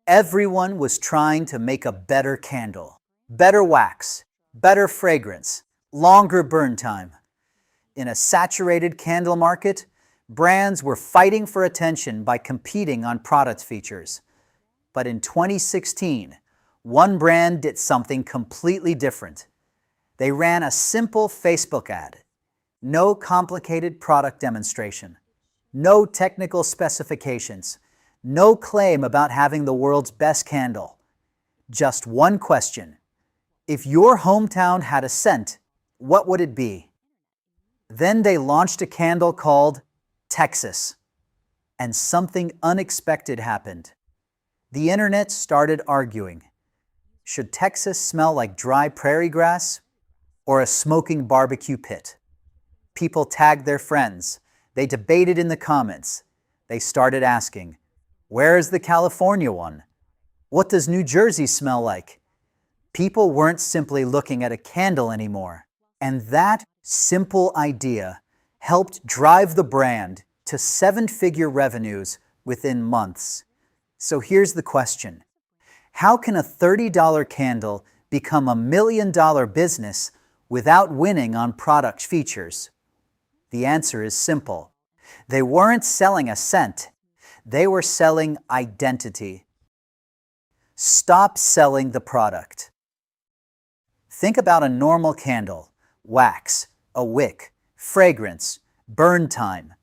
Everyone was trying to make a better candle, better wax, better fragrance, longer burn time. In a saturated candle market, brands were fighting for attention by competing on product features. But in 2016, one brand did something completely different. They ran a simple Facebook ad. No complicated product demonstration. No technical specifications. No claim about having the world's best candle. Just one question. If your hometown had a scent, what would it be? Then they launched a candle called Texas. And something unexpected happened. The internet started arguing. Should Texas smell like dry prairie grass or a smoking barbecue pit? People tagged their friends. They debated in the comments. They started asking, where is the California one? What does New Jersey smell like? People weren't simply looking at a candle anymore. And that simple idea helped drive the brand to seven-figure revenues within months. So here's the question. How can a $30 candle become a $1 million business without winning on product features? The answer is simple. They weren't selling a scent. They were selling identity. Stop selling the product. Think about a normal candle, wax, a wick, fragrance, burn time.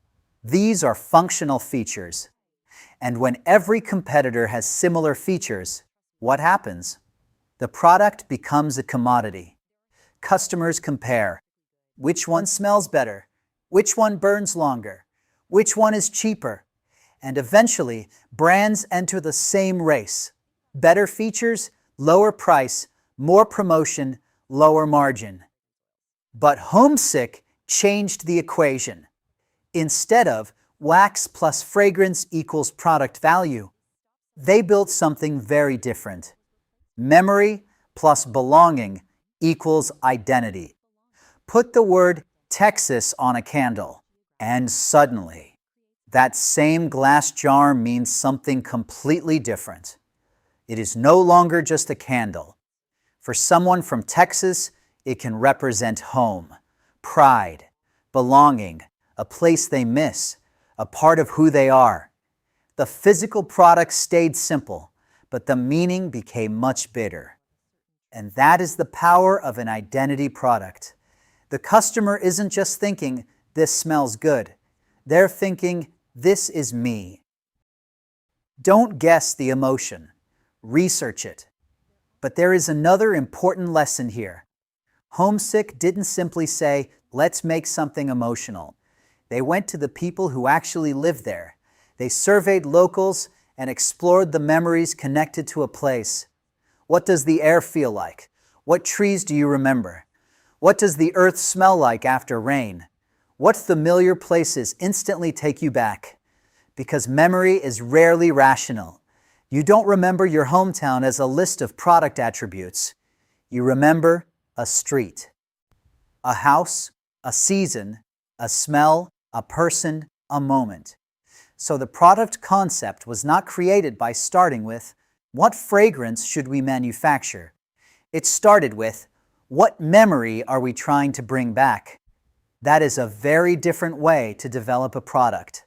These are functional features. And when every competitor has similar features, what happens? The product becomes a commodity. Customers compare. Which one smells better? Which one burns longer? Which one is cheaper? And eventually, brands enter the same race. Better features, lower price, more promotion, lower margin. But Homesick changed the equation. Instead of wax plus fragrance equals product value, they built something very different. Memory plus belonging equals identity. Put the word Texas on a candle, and suddenly, that same glass jar means something completely different. It is no longer just a candle. For someone from Texas, it can represent home, pride, belonging, a place they miss, a part of who they are. The physical product stayed simple, but the meaning became much bigger. And that is the power of an identity product. The customer isn't just thinking, this smells good. They're thinking, this is me. Don't guess the emotion. Research it. But there is another important lesson here. Homesick didn't simply say, let's make something emotional. They went to the people who actually lived there. They surveyed locals and explored the memories connected to a place. What does the air feel like? What trees do you remember? What does the earth smell like after rain? What familiar places instantly take you back? Because memory is rarely rational. You don't remember your hometown as a list of product attributes. You remember a street, a house, a season, a smell, a person, a moment. So the product concept was not created by starting with, what fragrance should we manufacture? It started with, what memory are we trying to bring back? That is a very different way to develop a product.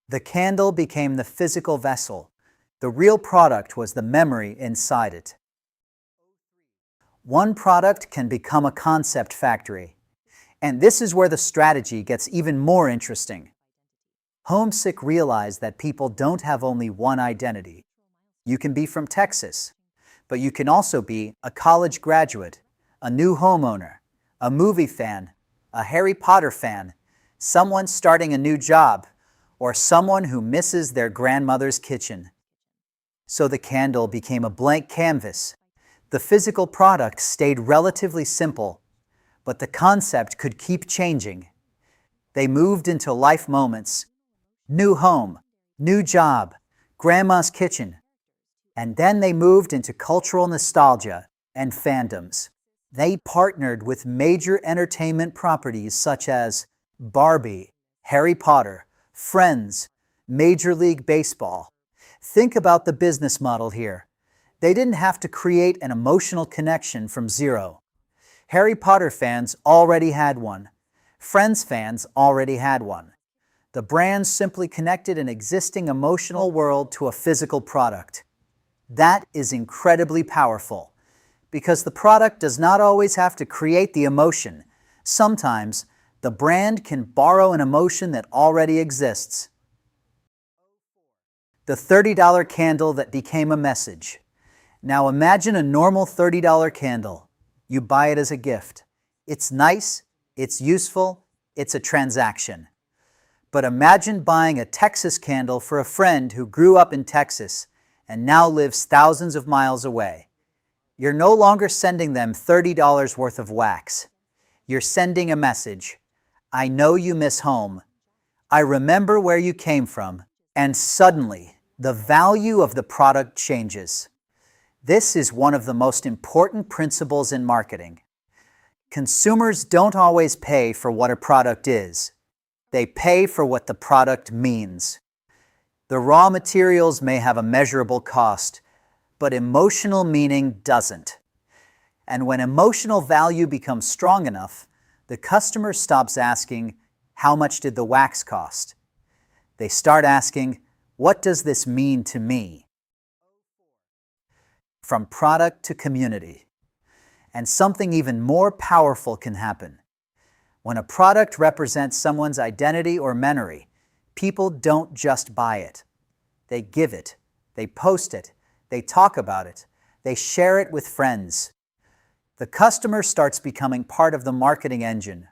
The candle became the physical vessel. The real product was the memory inside it. One product can become a concept factory. And this is where the strategy gets even more interesting. Homesick realized that people don't have only one identity. You can be from Texas, but you can also be a college graduate, a new homeowner, a movie fan, a Harry Potter fan, someone starting a new job, or someone who misses their grandmother's kitchen. So the candle became a blank canvas. The physical product stayed relatively simple, but the concept could keep changing. They moved into life moments, new home, new job, grandma's kitchen. And then they moved into cultural nostalgia and fandoms. They partnered with major entertainment properties such as Barbie, Harry Potter, Friends, Major League Baseball. Think about the business model here. They didn't have to create an emotional connection from zero. Harry Potter fans already had one. Friends fans already had one. The brand simply connected an existing emotional world to a physical product. That is incredibly powerful, because the product does not always have to create the emotion. Sometimes, the brand can borrow an emotion that already exists. The $30 candle that became a message. Now imagine a normal $30 candle. You buy it as a gift. It's nice, it's useful, it's a transaction. But imagine buying a Texas candle for a friend who grew up in Texas and now lives thousands of miles away. You're no longer sending them $30 worth of wax. You're sending a message. I know you miss home. I remember where you came from. And suddenly, the value of the product changes. This is one of the most important principles in marketing. Consumers don't always pay for what a product is. They pay for what the product means. The raw materials may have a measurable cost, but emotional meaning doesn't. And when emotional value becomes strong enough, the customer stops asking, how much did the wax cost? They start asking, what does this mean to me? From product to community. And something even more powerful can happen. When a product represents someone's identity or memory, people don't just buy it. They give it, they post it, they talk about it, they share it with friends. The customer starts becoming part of the marketing engine.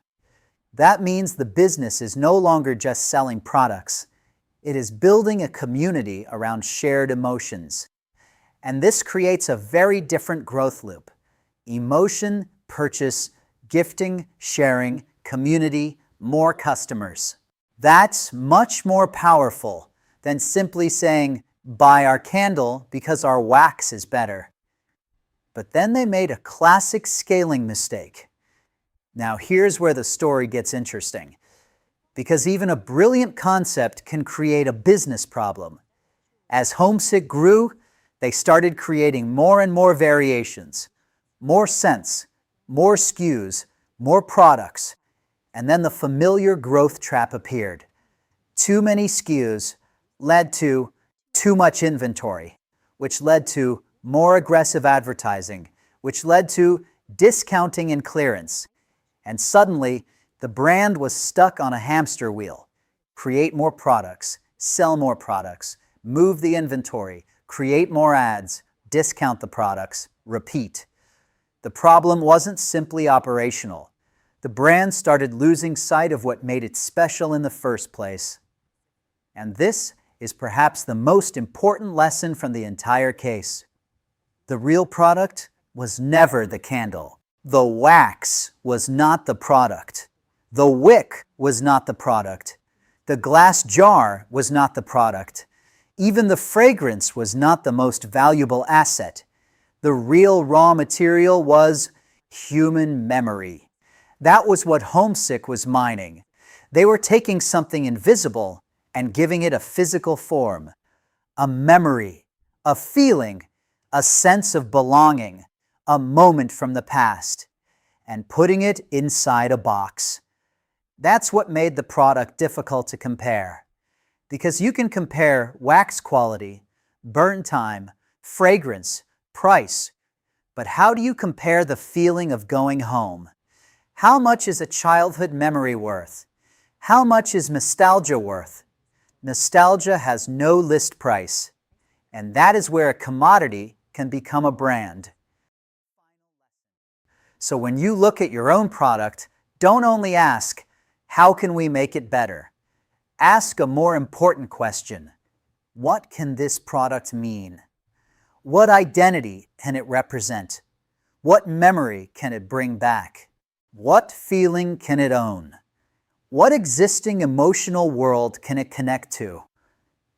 That means the business is no longer just selling products. It is building a community around shared emotions. And this creates a very different growth loop. Emotion, purchase, gifting, sharing, community, more customers. That's much more powerful than simply saying, buy our candle because our wax is better. But then they made a classic scaling mistake. Now here's where the story gets interesting. Because even a brilliant concept can create a business problem. As Homesick grew, they started creating more and more variations, more scents, more SKUs, more products, and then the familiar growth trap appeared. Too many SKUs led to too much inventory, which led to more aggressive advertising, which led to discounting and clearance. And suddenly, the brand was stuck on a hamster wheel. Create more products, sell more products, move the inventory, create more ads, discount the products, repeat. The problem wasn't simply operational. The brand started losing sight of what made it special in the first place. And this is perhaps the most important lesson from the entire case. The real product was never the candle. The wax was not the product. The wick was not the product. The glass jar was not the product. Even the fragrance was not the most valuable asset. The real raw material was human memory. That was what Homesick was mining. They were taking something invisible and giving it a physical form, a memory, a feeling, a sense of belonging, a moment from the past, and putting it inside a box. That's what made the product difficult to compare. Because you can compare wax quality, burn time, fragrance, price, but how do you compare the feeling of going home? How much is a childhood memory worth? How much is nostalgia worth? Nostalgia has no list price, and that is where a commodity can become a brand. So when you look at your own product, don't only ask, how can we make it better? Ask a more important question. What can this product mean? What identity can it represent? What memory can it bring back? What feeling can it own? What existing emotional world can it connect to?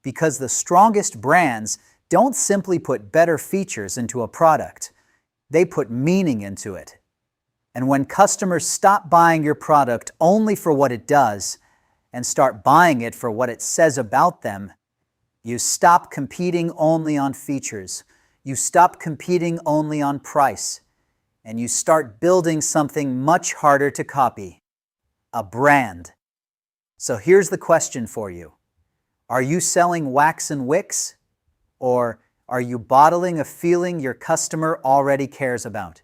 Because the strongest brands don't simply put better features into a product. They put meaning into it. And when customers stop buying your product only for what it does and start buying it for what it says about them, You stop competing only on features. You stop competing only on price. And you start building something much harder to copy: a brand. So here's the question for you. Are you selling wax and wicks? Or are you bottling a feeling your customer already cares about?